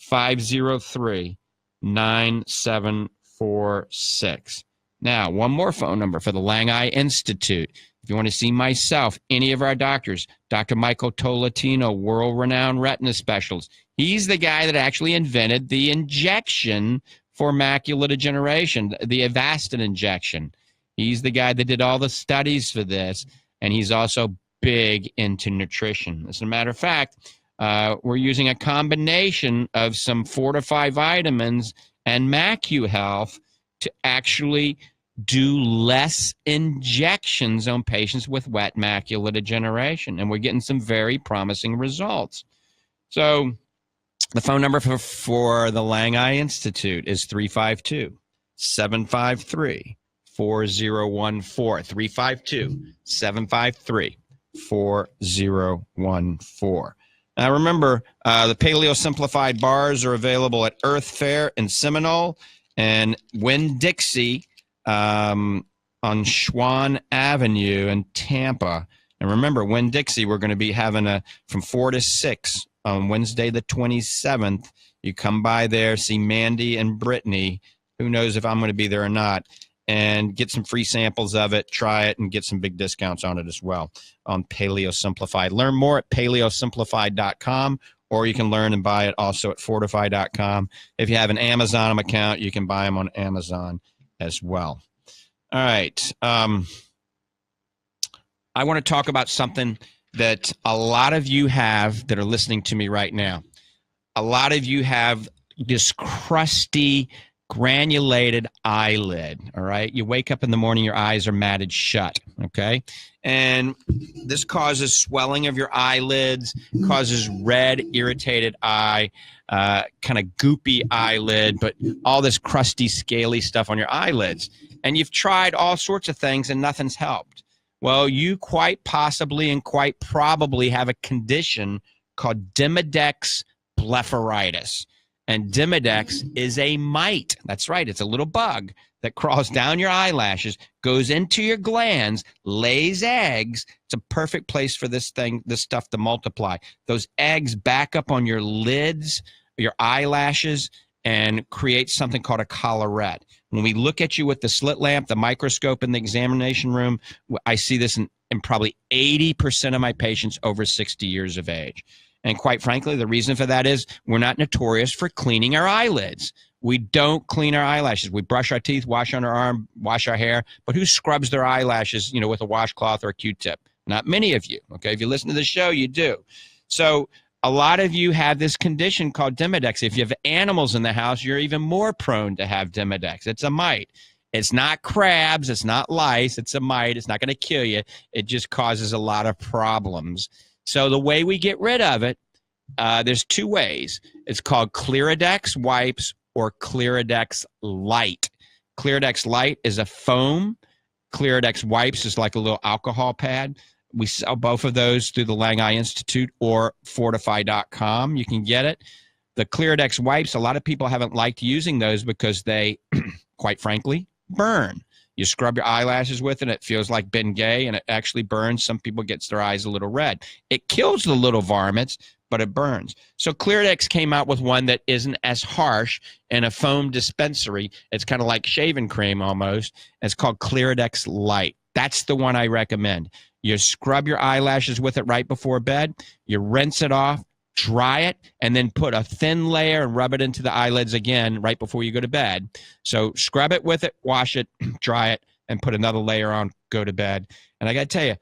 866-503-9746. Now, one more phone number for the Lange Institute. If you want to see myself, any of our doctors, Dr. Michael Tolatino, world-renowned retina specialist, he's the guy that actually invented the injection for macular degeneration, the Avastin injection. He's the guy that did all the studies for this, and he's also big into nutrition. As a matter of fact, we're using a combination of some Fortifeye vitamins and MacuHealth to actually do less injections on patients with wet macular degeneration. And we're getting some very promising results. So the phone number for the Lange Institute is 352-753-4014. 352-753-4014. Now remember, the Paleo Simplified bars are available at Earth Fare in Seminole and Winn-Dixie on Schwann Avenue in Tampa. And remember, Winn-Dixie, we're going to be having from 4 to 6 on Wednesday the 27th. You come by there, see Mandy and Brittany. Who knows if I'm going to be there or not. And get some free samples of it, try it, and get some big discounts on it as well on Paleo Simplified. Learn more at paleosimplified.com, or you can learn and buy it also at fortifeye.com. If you have an Amazon account, you can buy them on Amazon as well. All right. I want to talk about something that a lot of you have that are listening to me right now. A lot of you have this crusty, granulated eyelid, all right? You wake up in the morning, your eyes are matted shut, okay? And this causes swelling of your eyelids, causes red, irritated eye, kind of goopy eyelid, but all this crusty, scaly stuff on your eyelids. And you've tried all sorts of things and nothing's helped. Well, you quite possibly and quite probably have a condition called Demodex blepharitis. And Demodex is a mite. That's right. It's a little bug that crawls down your eyelashes, goes into your glands, lays eggs. It's a perfect place for this stuff to multiply. Those eggs back up on your lids, your eyelashes, and create something called a collarette. When we look at you with the slit lamp, the microscope in the examination room, I see this in probably 80% of my patients over 60 years of age. And quite frankly, the reason for that is we're not notorious for cleaning our eyelids. We don't clean our eyelashes. We brush our teeth, wash on our arm, wash our hair. But who scrubs their eyelashes, with a washcloth or a Q-tip? Not many of you. Okay, if you listen to the show, you do. So a lot of you have this condition called Demodex. If you have animals in the house, you're even more prone to have Demodex. It's a mite. It's not crabs. It's not lice. It's a mite. It's not going to kill you. It just causes a lot of problems. So the way we get rid of it, there's two ways. It's called Clearadex wipes or Clearadex Light. Clearadex Light is a foam. Clearadex wipes is like a little alcohol pad. We sell both of those through the Lange Eye Institute or Fortifeye.com. You can get it. The Clearadex wipes, a lot of people haven't liked using those because they, quite frankly, burn. You scrub your eyelashes with it, it feels like Bengay, and it actually burns. Some people get their eyes a little red. It kills the little varmints, but it burns. So Clearadex came out with one that isn't as harsh in a foam dispensary. It's kind of like shaving cream almost. It's called Clearadex Light. That's the one I recommend. You scrub your eyelashes with it right before bed. You rinse it off, dry it, and then put a thin layer and rub it into the eyelids again right before you go to bed. So scrub it with it, wash it, dry it, and put another layer on, go to bed. And I got to tell you,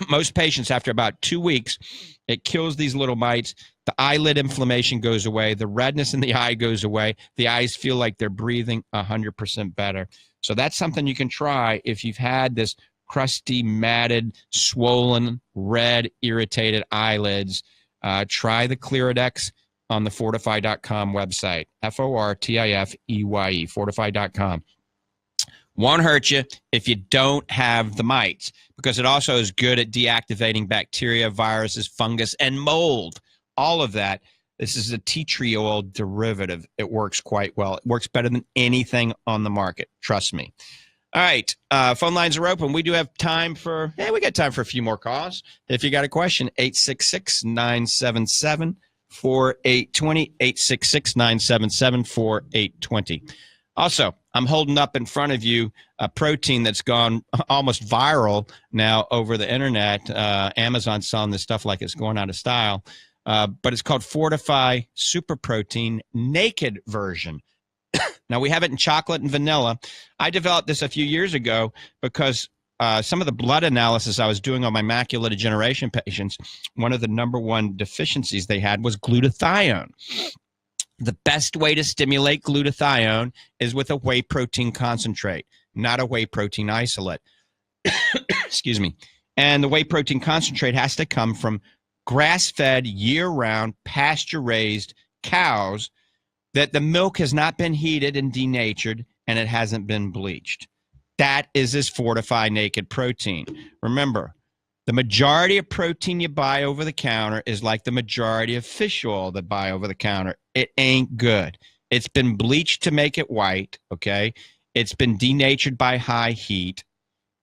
most patients, after about 2 weeks, it kills these little mites. The eyelid inflammation goes away. The redness in the eye goes away. The eyes feel like they're breathing 100% better. So that's something you can try if you've had this crusty, matted, swollen, red, irritated eyelids. Try the Clearadex on the Fortifeye.com website, Fortifeye, Fortifeye.com. Won't hurt you if you don't have the mites, because it also is good at deactivating bacteria, viruses, fungus, and mold. All of that. This is a tea tree oil derivative. It works quite well. It works better than anything on the market. Trust me. All right. Phone lines are open. We do have time for, we got time for a few more calls. If you got a question, 866-977-4820, 866-977-4820. Also, I'm holding up in front of you a protein that's gone almost viral now over the internet. Amazon's selling this stuff like it's going out of style. But it's called Fortifeye Super Protein Naked version. Now, we have it in chocolate and vanilla. I developed this a few years ago because some of the blood analysis I was doing on my macular degeneration patients, one of the number one deficiencies they had was glutathione. The best way to stimulate glutathione is with a whey protein concentrate, not a whey protein isolate. Excuse me. And the whey protein concentrate has to come from grass-fed, year-round, pasture-raised cows that the milk has not been heated and denatured, and it hasn't been bleached. That is this Fortifeye Naked Protein. Remember, the majority of protein you buy over the counter is like the majority of fish oil that buy over the counter. It ain't good. It's been bleached to make it white, okay? It's been denatured by high heat.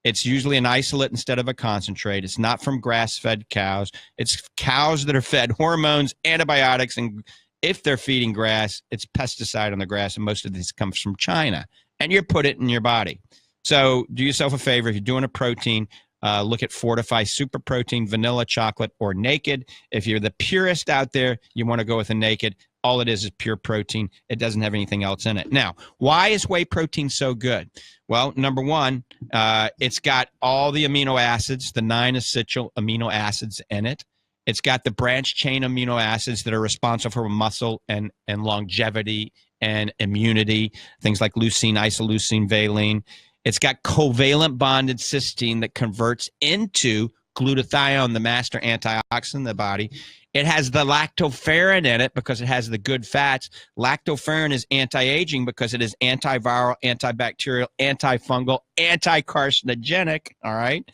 It's usually an isolate instead of a concentrate. It's not from grass-fed cows. It's cows that are fed hormones, antibiotics, and if they're feeding grass, it's pesticide on the grass, and most of this comes from China. And you put it in your body. So do yourself a favor. If you're doing a protein, look at Fortifeye Super Protein, vanilla, chocolate, or naked. If you're the purist out there, you want to go with a naked. All it is pure protein. It doesn't have anything else in it. Now, why is whey protein so good? Well, number one, it's got all the amino acids, the 9 essential amino acids in it. It's got the branch chain amino acids that are responsible for muscle and longevity and immunity, things like leucine, isoleucine, valine. It's got covalent bonded cysteine that converts into glutathione, the master antioxidant in the body. It has the lactoferrin in it because it has the good fats. Lactoferrin is anti-aging because it is antiviral, antibacterial, antifungal, anti-carcinogenic, all right?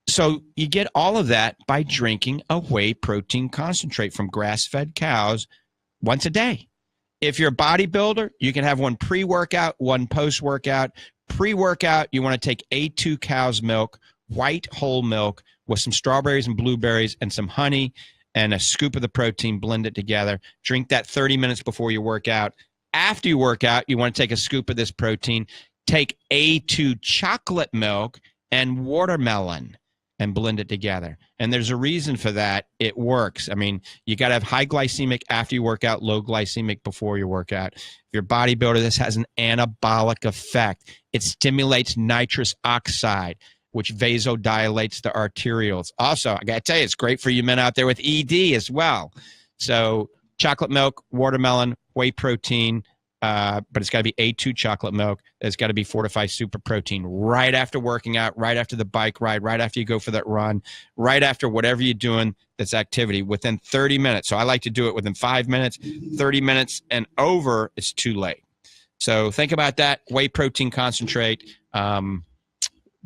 So you get all of that by drinking a whey protein concentrate from grass-fed cows once a day. If you're a bodybuilder, you can have one pre-workout, one post-workout. Pre-workout, you want to take A2 cow's milk, white whole milk, with some strawberries and blueberries and some honey and a scoop of the protein, blend it together. Drink that 30 minutes before you work out. After you work out, you want to take a scoop of this protein, take A2 chocolate milk and watermelon and blend it together. And there's a reason for that. It works. I mean, you got to have high glycemic after you work out, low glycemic before you work out. If you're a bodybuilder, this has an anabolic effect. It stimulates nitrous oxide, which vasodilates the arterioles. Also, I got to tell you, it's great for you men out there with ED as well. So chocolate milk, watermelon, whey protein, but it's got to be A2 chocolate milk. It's got to be Fortifeye Super Protein right after working out, right after the bike ride, right after you go for that run, right after whatever you're doing that's activity, within 30 minutes. So I like to do it within 5 minutes. 30 minutes and over, it's too late. So think about that. Whey protein concentrate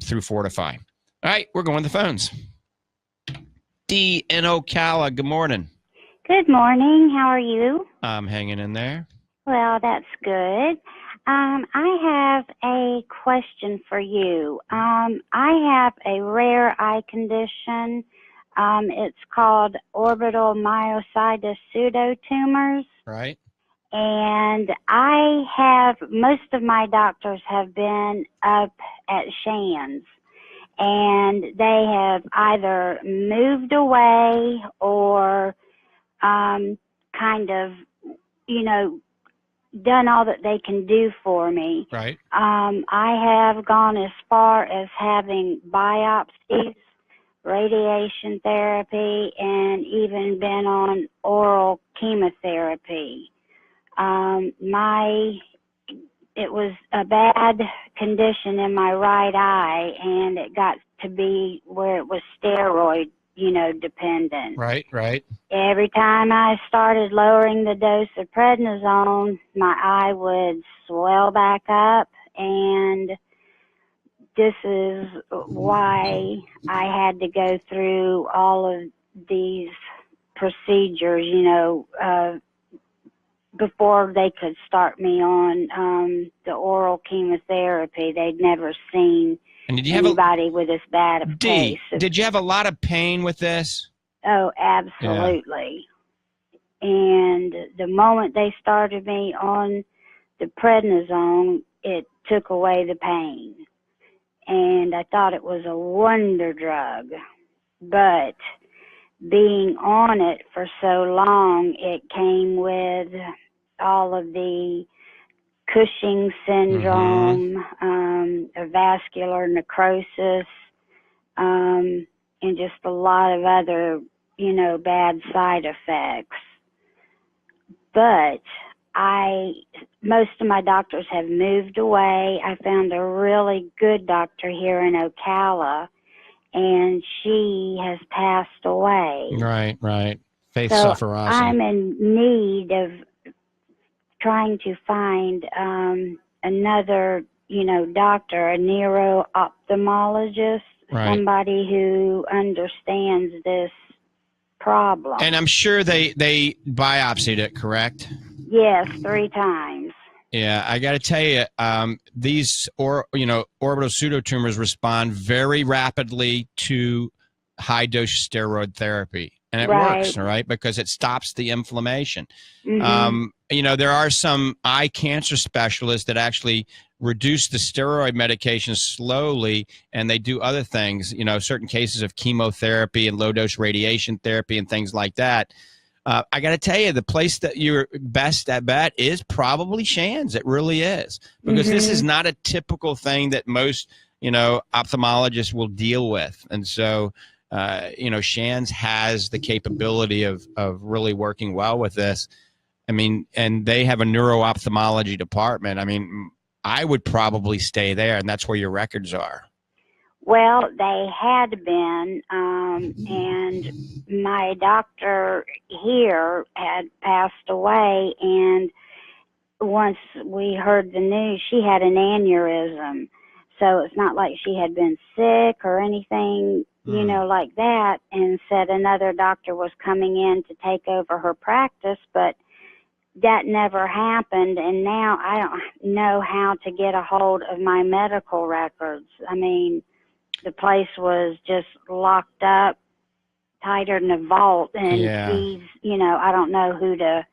through Fortifeye. All right, we're going to the phones. D in Ocala, good morning.
Good morning. How are you?
I'm hanging in there.
Well, that's good. I have a question for you. I have a rare eye condition. It's called orbital myositis pseudotumors.
Right.
And most of my doctors have been up at Shands. And they have either moved away or kind of, done all that they can do for me.
Right.
I have gone as far as having biopsies, radiation therapy, and even been on oral chemotherapy. It was a bad condition in my right eye, and it got to be where it was steroid, dependent.
Right.
Every time I started lowering the dose of prednisone, my eye would swell back up, and this is why I had to go through all of these procedures, before they could start me on the oral chemotherapy. They'd never seen anybody with this bad a case.
Did you have a lot of pain with this?
Oh, absolutely. Yeah. And the moment they started me on the prednisone, it took away the pain. And I thought it was a wonder drug. But being on it for so long, it came with all of the Cushing syndrome, vascular necrosis, and just a lot of other, bad side effects. But most of my doctors have moved away. I found a really good doctor here in Ocala, and she has passed away.
Right. Faith
so
Safarasi.
I'm in need of trying to find another, doctor, a neuro-ophthalmologist, somebody who understands this problem.
And I'm sure they biopsied it, correct?
Yes, 3 times.
Yeah, I got to tell you, these orbital pseudotumors respond very rapidly to high-dose steroid therapy. And it works, all right, because it stops the inflammation. There are some eye cancer specialists that actually reduce the steroid medication slowly, and they do other things, certain cases of chemotherapy and low-dose radiation therapy and things like that. I got to tell you, the place that you're best at bet is probably Shands. It really is, because this is not a typical thing that most, ophthalmologists will deal with. And so, Shands has the capability of really working well with this. I mean, and they have a neuro-ophthalmology department. I mean, I would probably stay there, and that's where your records are.
Well, they had been, and my doctor here had passed away, and once we heard the news, she had an aneurysm. So it's not like she had been sick or anything, like that, and said another doctor was coming in to take over her practice, but that never happened, and now I don't know how to get a hold of my medical records. I mean, the place was just locked up tighter than a vault, and he's, I don't know who to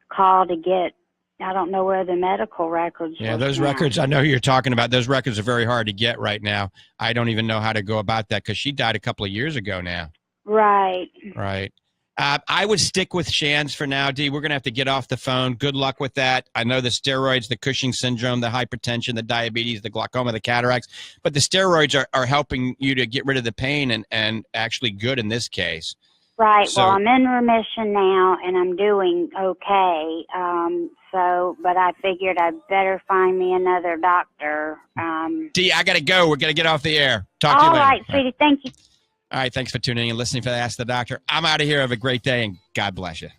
call to get, I don't know where the medical records are.
Yeah, those records, I know who you're talking about. Those records are very hard to get right now. I don't even know how to go about that because she died a couple of years ago now.
Right.
I would stick with Shands for now, Dee. We're going to have to get off the phone. Good luck with that. I know the steroids, the Cushing syndrome, the hypertension, the diabetes, the glaucoma, the cataracts, but the steroids are helping you to get rid of the pain and actually good in this case.
Right. So, well, I'm in remission now, and I'm doing okay. But I figured I'd better find me another doctor.
Dee, I got to go. We're going to get off the air. Talk to you later.
All right, sweetie. Thank you.
All right, thanks for tuning in and listening for Ask the Doctor. I'm out of here. Have a great day, and God bless you.